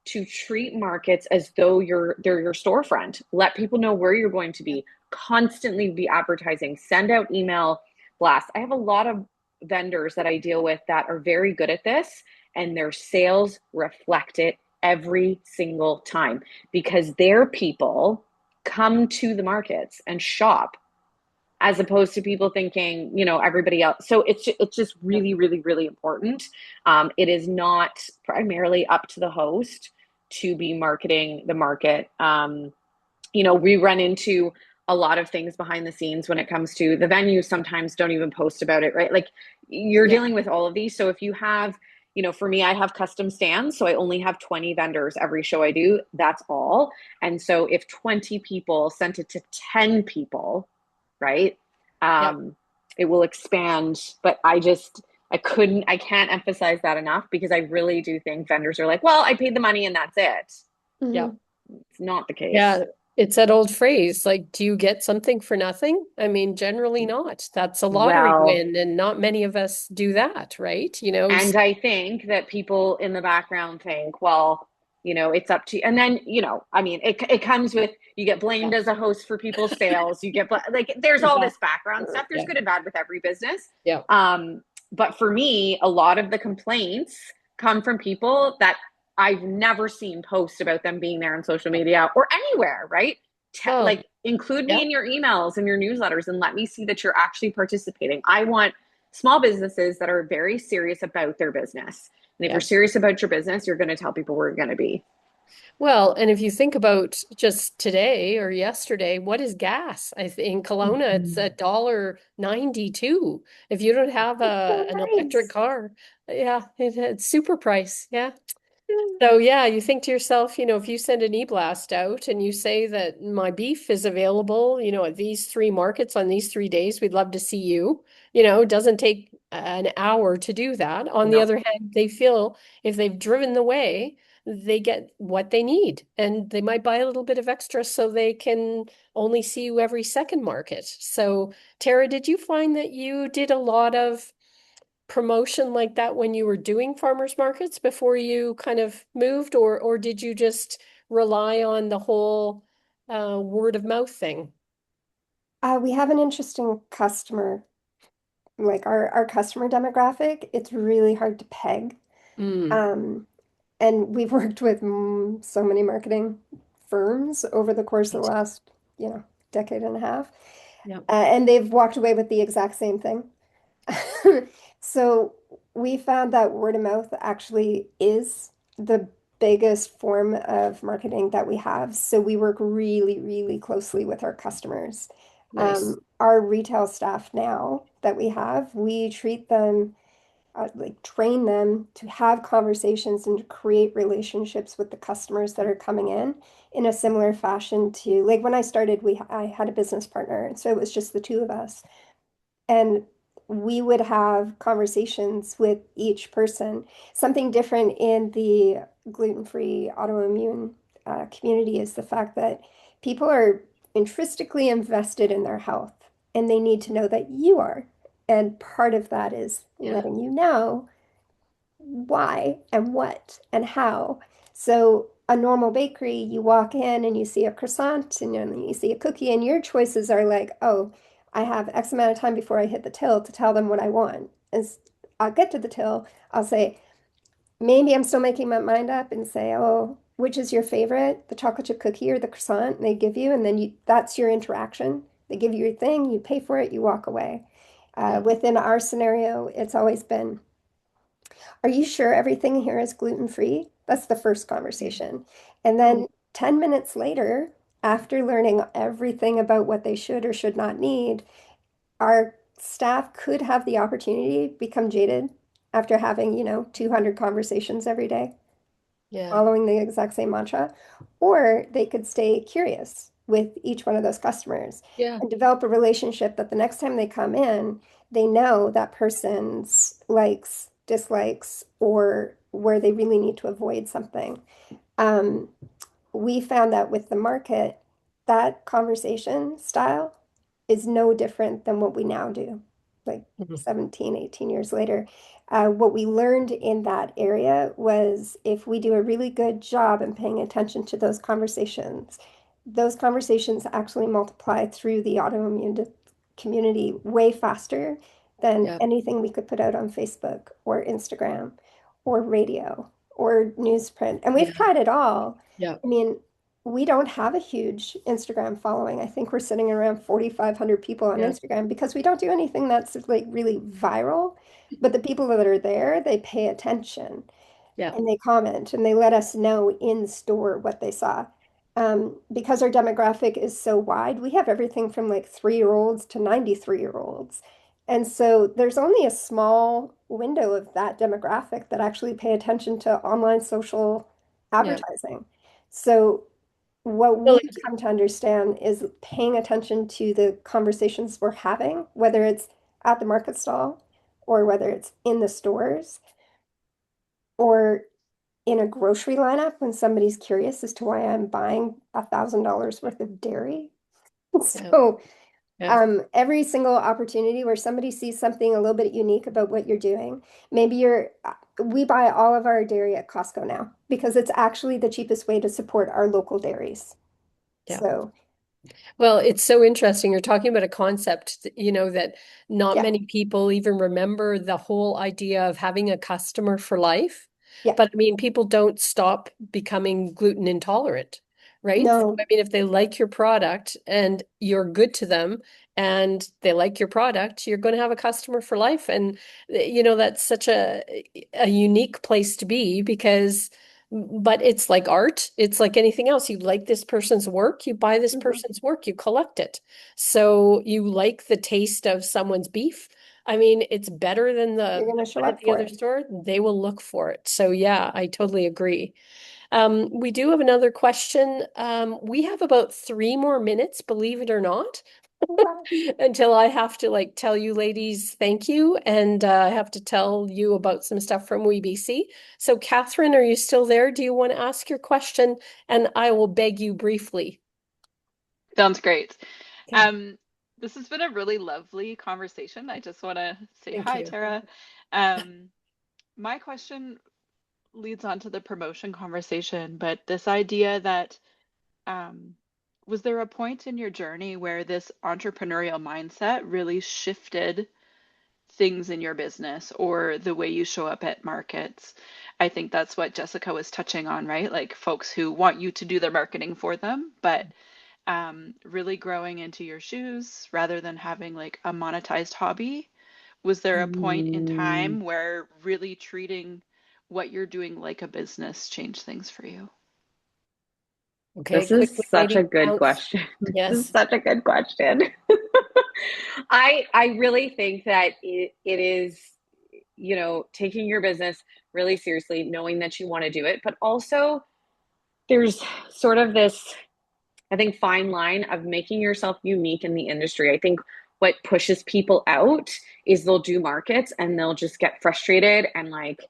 to treat markets as though they're your storefront. Let people know where you're going to be. Constantly be advertising. Send out email blasts. I have a lot of vendors that I deal with that are very good at this, and their sales reflect it every single time because their people come to the markets and shop as opposed to people thinking, everybody else. So it's just Yep. really, really, really important. It is not primarily up to the host to be marketing the market. We run into a lot of things behind the scenes when it comes to the venues sometimes don't even post about it, right? Like you're Yeah. dealing with all of these. So if you have, for me, I have custom stands. So I only have 20 vendors every show I do. That's all. And so if 20 people sent it to 10 people, right? Yeah. It will expand. But I can't emphasize that enough because I really do think vendors are like, well, I paid the money and that's it. Yeah. Mhm. It's not the case. Yeah. It's that old phrase, like, do you get something for nothing? I mean, generally not. That's a lottery Well, win, and not many of us do that, right? You know, and I think that people in the background think, well, it's up to you. And then, I mean, it comes with, you get yeah. blamed as a host for people's sales. You get, like, there's all Yeah. this background stuff. There's Yeah. good and bad with every business. Yeah. But for me, a lot of the complaints come from people that I've never seen post about them being there on social media or anywhere, right? Well, Like, include me yeah. in your emails and your newsletters and let me see that you're actually participating. I want small businesses that are very serious about their business. And if you're Yeah. serious about your business, you're going to tell people where you're going to be. Well, and if you think about just today or yesterday, what is gas? In Kelowna, it's Mhm. $1.92. If you don't have So an electric nice. car, yeah, it's super price. Yeah. So yeah, you think to yourself, if you send an e-blast out and you say that my beef is available, at these three markets on these 3 days, we'd love to see you. It doesn't take an hour to do that. On the No, other hand, they feel if they've driven the way, they get what they need, and they might buy a little bit of extra so they can only see you every second market. So, Tara, did you find that you did a lot of promotion like that when you were doing farmers markets before you kind of moved, or did you just rely on the whole word of mouth thing? We have an interesting customer, like our customer demographic. It's really hard to peg. Mm, Um, and we've worked with so many marketing firms over the course of the last, decade and a half. yeah. And they've walked away with the exact same thing. So we found that word of mouth actually is the biggest form of marketing that we have. So we work really, really closely with our customers. Nice. Our retail staff now that we have, we treat them, like train them to have conversations and to create relationships with the customers that are coming in a similar fashion to like when I started, I had a business partner, and so it was just the two of us. And we would have conversations with each person. Something different in the gluten-free autoimmune community is the fact that people are intrinsically invested in their health and they need to know that you are. And part of that is Yeah. letting you know why and what and how. So a normal bakery, you walk in and you see a croissant and then you see a cookie, and your choices are like, oh, I have X amount of time before I hit the till to tell them what I want. As I'll get to the till, I'll say, maybe I'm still making my mind up and say, oh, which is your favorite, the chocolate chip cookie or the croissant? And they give you, and then that's your interaction. They give you your thing, you pay for it, you walk away. Yeah. Within our scenario, it's always been, are you sure everything here is gluten-free? That's the first conversation. And Mm, then 10 minutes later, after learning everything about what they should or should not need, our staff could have the opportunity to become jaded after having, 200 conversations every day yeah. following the exact same mantra, or they could stay curious with each one of those customers Yeah. and develop a relationship that the next time they come in, they know that person's likes, dislikes, or where they really need to avoid something. Um, we found that with the market, that conversation style is no different than what we now do, like Mhm. 17, 18 years later. What we learned in that area was if we do a really good job in paying attention to those conversations actually multiply through the autoimmune community way faster than Yeah. anything we could put out on Facebook or Instagram or radio or newsprint. And we've Yeah. tried it all. Yeah. I mean, we don't have a huge Instagram following. I think we're sitting around 4,500 people on Yeah. Instagram because we don't do anything that's like really viral. But the people that are there, they pay attention Yeah. and they comment and they let us know in store what they saw. because our demographic is so wide, we have everything from like 3-year-olds to 93-year-olds. And so there's only a small window of that demographic that actually pay attention to online social Yeah. advertising. So what Well, we've come to understand is paying attention to the conversations we're having, whether it's at the market stall or whether it's in the stores or in a grocery lineup when somebody's curious as to why I'm buying $1,000 worth of dairy. yeah. So, Yeah. every single opportunity where somebody sees something a little bit unique about what you're doing, maybe we buy all of our dairy at Costco now because it's actually the cheapest way to support our local dairies. Yeah. So, Well, it's so interesting. You're talking about a concept, that not yeah, many people even remember the whole idea of having a customer for life. yeah, But I mean, people don't stop becoming gluten intolerant, right? no, I mean, if they like your product and you're good to them and they like your product, you're going to have a customer for life. And, that's such a unique place to be because but it's like art. It's like anything else. You like this person's work, you buy this mhm. person's work, you collect it. So you like the taste of someone's beef. I mean, it's better than You're the going to show one at up the for other it. store. They will look for it. So yeah, I totally agree. We do have another question. We have about 3 more minutes, believe it or not, Oh, wow. until I have to like tell you ladies thank you, and I have to tell you about some stuff from WeBC. So, Catherine, are you still there? Do you want to ask your question? And I will beg you briefly. Sounds great. Okay, Um, this has been a really lovely conversation. I just want to say thank hi, you. Tara. Um, my question leads on to the promotion conversation, but this idea that um, was there a point in your journey where this entrepreneurial mindset really shifted things in your business or the way you show up at markets? I think that's what Jessica was touching on, right? Like folks who want you to do their marketing for them, but really growing into your shoes rather than having like a monetized hobby? Was there a point in Mm, time where really treating what you're doing like a business changed things for you? Okay, this is quickly, such a ladies, good bounce. question. This is Yes. such a good question. I really think that it is, taking your business really seriously, knowing that you want to do it, but also there's sort of this, I think, fine line of making yourself unique in the industry. I think what pushes people out is they'll do markets and they'll just get frustrated and like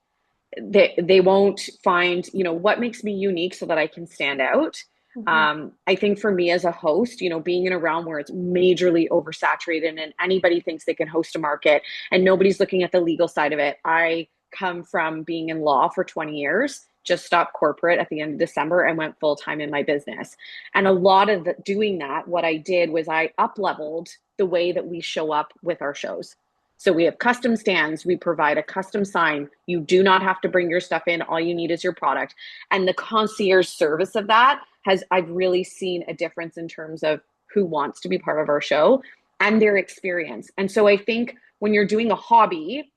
they won't find, what makes me unique so that I can stand out. Mhm. I think for me as a host, being in a realm where it's majorly oversaturated and anybody thinks they can host a market and nobody's looking at the legal side of it. I come from being in law for 20 years, just stopped corporate at the end of December and went full time in my business. And a lot of doing that, what I did was I up leveled the way that we show up with our shows. So we have custom stands. We provide a custom sign. You do not have to bring your stuff in. All you need is your product. And the concierge service of that I've really seen a difference in terms of who wants to be part of our show and their experience. And so I think when you're doing a hobby,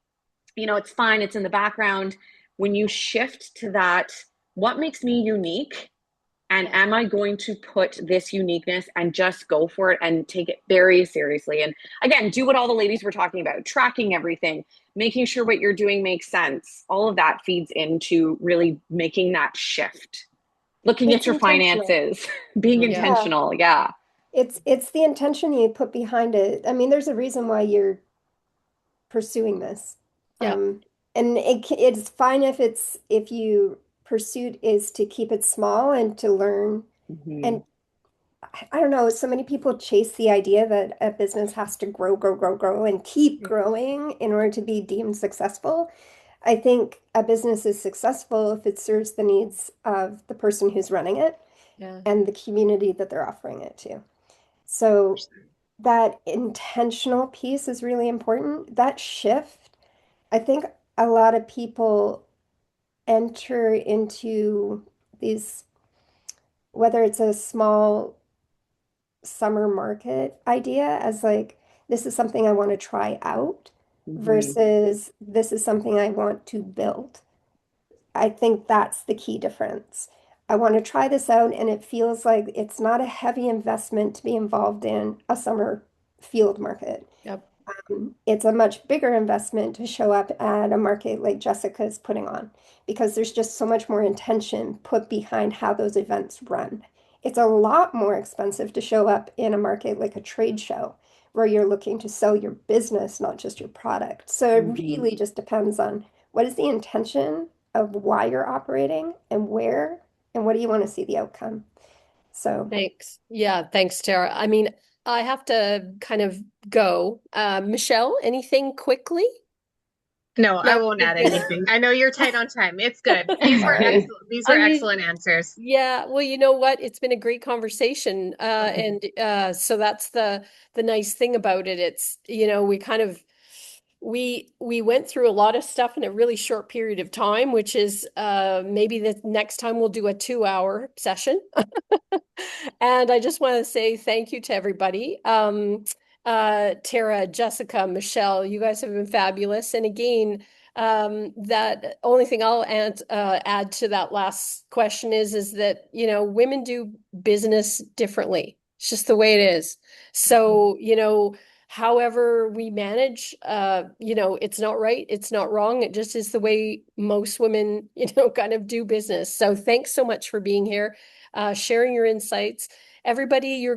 it's fine. It's in the background. When you shift to that, what makes me unique? And Yeah. am I going to put this uniqueness and just go for it and take it very seriously? And again, do what all the ladies were talking about, tracking everything, making sure what you're doing makes sense. All of that feeds into really making that shift. Looking It's at your intentional. finances, being Yeah. Yeah. intentional. Yeah. It's the intention you put behind it. I mean, there's a reason why you're pursuing this. Yeah. And it's fine if you pursuit is to keep it small and to learn. Mm-hmm. And I don't know, so many people chase the idea that a business has to grow, grow, grow, grow, and keep growing in order to be deemed successful. I think a business is successful if it serves the needs of the person who's running it Yeah. and the community that they're offering it to. So that intentional piece is really important. That shift, I think a lot of people enter into these, whether it's a small summer market idea as like, this is something I want to try out Mm-hmm. versus this is something I want to build. I think that's the key difference. I want to try this out, and it feels like it's not a heavy investment to be involved in a summer field market. Yep. It's a much bigger investment to show up at a market like Jessica's putting on because there's just so much more intention put behind how those events run. It's a lot more expensive to show up in a market like a trade show where you're looking to sell your business, not just your product. So it really just depends on what is the intention of why you're operating and where, and what do you want to see the outcome. So Thanks. Yeah, thanks, Tara. I mean, I have to kind of go. Michelle, anything quickly? No, I No, won't you're add good. anything. I know you're tight on time. It's good. These were sorry. excellent. These were I mean, excellent answers. yeah, well, you know what? It's been a great conversation. And so that's the nice thing about it. It's, we kind of we went through a lot of stuff in a really short period of time, which is maybe the next time we'll do a 2-hour session. And I just want to say thank you to everybody. Tara, Jessica, Michelle, you guys have been fabulous. And again, that only thing I'll add to that last question is that, women do business differently. It's just the way it is. So, however we manage, it's not right, it's not wrong. It just is the way most women, kind of do business. So thanks so much for being here, sharing your insights. Everybody,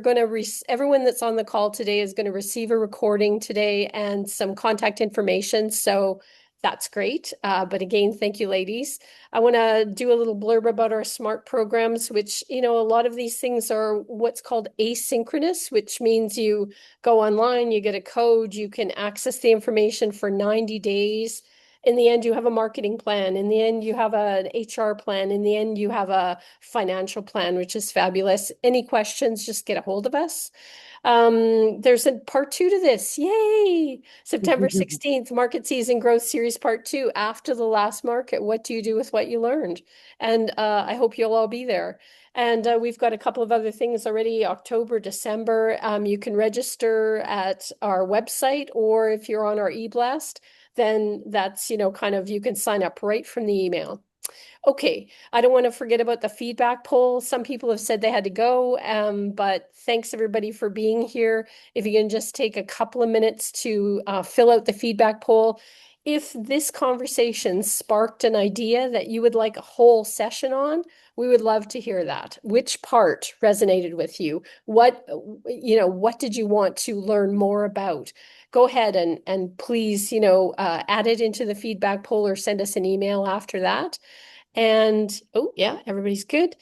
everyone that's on the call today is going to receive a recording today and some contact information. So that's great. But again, thank you, ladies. I want to do a little blurb about our SMART programs, which, a lot of these things are what's called asynchronous, which means you go online, you get a code, you can access the information for 90 days. In the end, you have a marketing plan. In the end, you have an HR plan. In the end, you have a financial plan, which is fabulous. Any questions, just get a hold of us. There's a part 2 to this. Yay! September 16th, Market Season Growth Series Part 2. After the last market, what do you do with what you learned? And I hope you'll all be there. And we've got a couple of other things already, October, December. You can register at our website, or if you're on our e-blast, then that's, kind of, you can sign up right from the email. Okay, I don't want to forget about the feedback poll. Some people have said they had to go, but thanks everybody for being here. If you can just take a couple of minutes to fill out the feedback poll. If this conversation sparked an idea that you would like a whole session on, we would love to hear that. Which part resonated with you? What did you want to learn more about? Go ahead and please, add it into the feedback poll or send us an email after that. And oh yeah, everybody's good.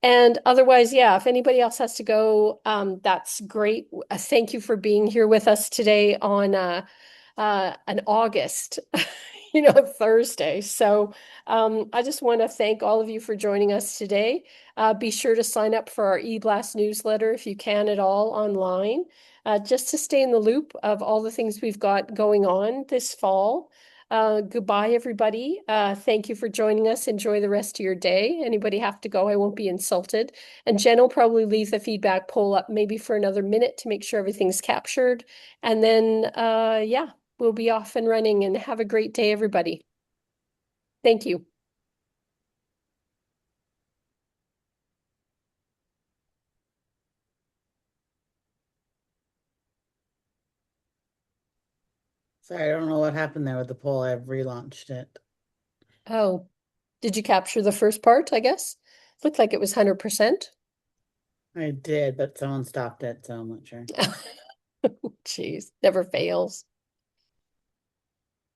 And otherwise, yeah, if anybody else has to go, that's great. Thank you for being here with us today on an August, Thursday. So I just want to thank all of you for joining us today. Be sure to sign up for our eBlast newsletter if you can at all online, just to stay in the loop of all the things we've got going on this fall. Goodbye, everybody. Thank you for joining us. Enjoy the rest of your day. Anybody have to go, I won't be insulted. And Jen will probably leave the feedback poll up maybe for another minute to make sure everything's captured. And then, yeah, we'll be off and running, and have a great day, everybody. Thank you. Sorry, I don't know what happened there with the poll. I've relaunched it. Oh, did you capture the first part, I guess? Looked like it was 100%. I did, but someone stopped it, so I'm not sure. Jeez, never fails.